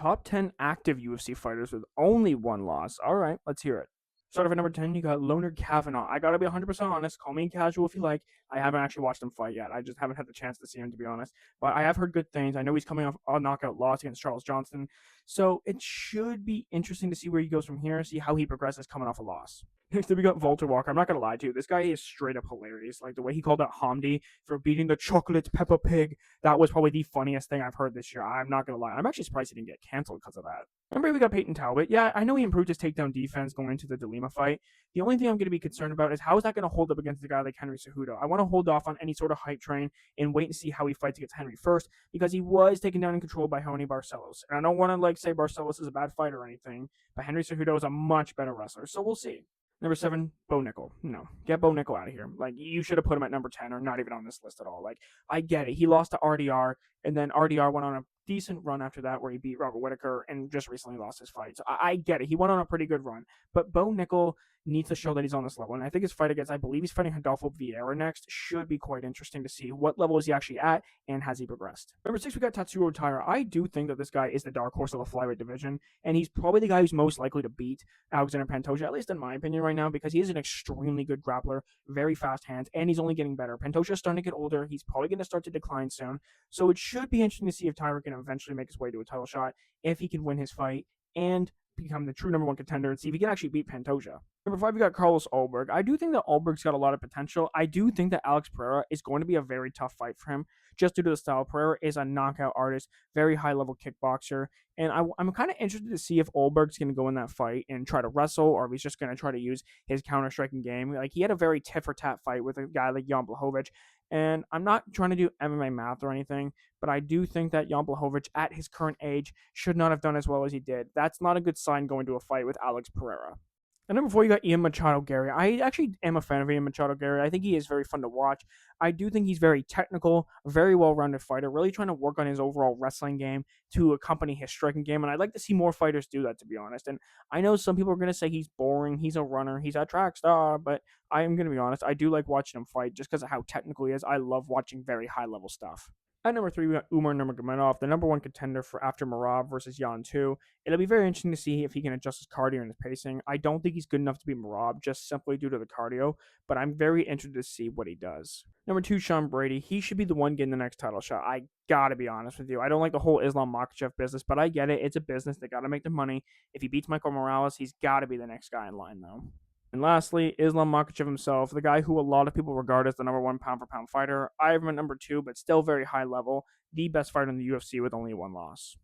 Top 10 active UFC fighters with only one loss. All right, let's hear it. Start off at number 10, you got Loner Kavanaugh. I gotta be 100% honest. Call me casual if you like. I haven't actually watched him fight yet. I just haven't had the chance to see him, to be honest. But I have heard good things. I know he's coming off a knockout loss against Charles Johnson. So it should be interesting to see where he goes from here, see how he progresses coming off a loss. Next up, we got Walter Walker. I'm not gonna lie to you. This guy is straight up hilarious. Like the way he called out Hamdi for beating the chocolate Peppa Pig. That was probably the funniest thing I've heard this year. I'm not gonna lie. I'm actually surprised he didn't get canceled because of that. Remember, we got Peyton Talbot. Yeah, I know he improved his takedown defense going into the DeLima fight. The only thing I'm going to be concerned about is how is that going to hold up against a guy like Henry Cejudo. I want to hold off on any sort of hype train and wait and see how he fights against Henry first because he was taken down and controlled by Tony Barcelos. And I don't want to say Barcelos is a bad fighter or anything, but Henry Cejudo is a much better wrestler. So we'll see. Number 7, Bo Nickel. No, get Bo Nickel out of here. Like, you should have put him at number 10 or not even on this list at all. Like, I get it. He lost to RDR, and then RDR went on a decent run after that where he beat Robert Whitaker and just recently lost his fight. So I get it. He went on a pretty good run. But Bo Nickel needs to show that he's on this level. And I think his fight against, I believe he's fighting Rodolfo Vieira next, should be quite interesting to see what level is he actually at and has he progressed. Number 6, we got Tatsuro Taira. I do think that this guy is the dark horse of the flyweight division, and he's probably the guy who's most likely to beat Alexander Pantoja, at least in my opinion right now, because he is an extremely good grappler, very fast hands, and he's only getting better. Pantoja is starting to get older. He's probably going to start to decline soon. So it should be interesting to see if Taira can eventually make his way to a title shot, if he can win his fight, and become the true number 1 contender and see if he can actually beat Pantoja. Number 5, we got Carlos Ulberg. I do think that Ulberg's got a lot of potential. I do think that Alex Pereira is going to be a very tough fight for him, just due to the style. Pereira is a knockout artist, very high-level kickboxer, and I'm kind of interested to see if Ulberg's going to go in that fight and try to wrestle, or if he's just going to try to use his counter-striking game. Like, he had a very tit-for-tat fight with a guy like Jan Blachowicz, and I'm not trying to do MMA math or anything, but I do think that Jan Blachowicz, at his current age, should not have done as well as he did. That's not a good sign going to a fight with Alex Pereira. And number 4, you got Ian Machado Gary. I actually am a fan of Ian Machado Gary. I think he is very fun to watch. I do think he's very technical, very well-rounded fighter, really trying to work on his overall wrestling game to accompany his striking game. And I'd like to see more fighters do that, to be honest. And I know some people are going to say he's boring, he's a runner, he's a track star, but I am going to be honest. I do like watching him fight just because of how technical he is. I love watching very high-level stuff. At number 3, we got Umar Nurmagomedov, the number 1 contender for after Merab versus Yan 2. It'll be very interesting to see if he can adjust his cardio and his pacing. I don't think he's good enough to beat Merab just simply due to the cardio, but I'm very interested to see what he does. Number 2, Sean Brady. He should be the one getting the next title shot. I gotta be honest with you. I don't like the whole Islam Makhachev business, but I get it. It's a business. They gotta make the money. If he beats Michael Morales, he's gotta be the next guy in line, though. And lastly, Islam Makhachev himself, the guy who a lot of people regard as the number 1 pound-for-pound fighter. I have him at number 2, but still very high level. The best fighter in the UFC with only 1 loss.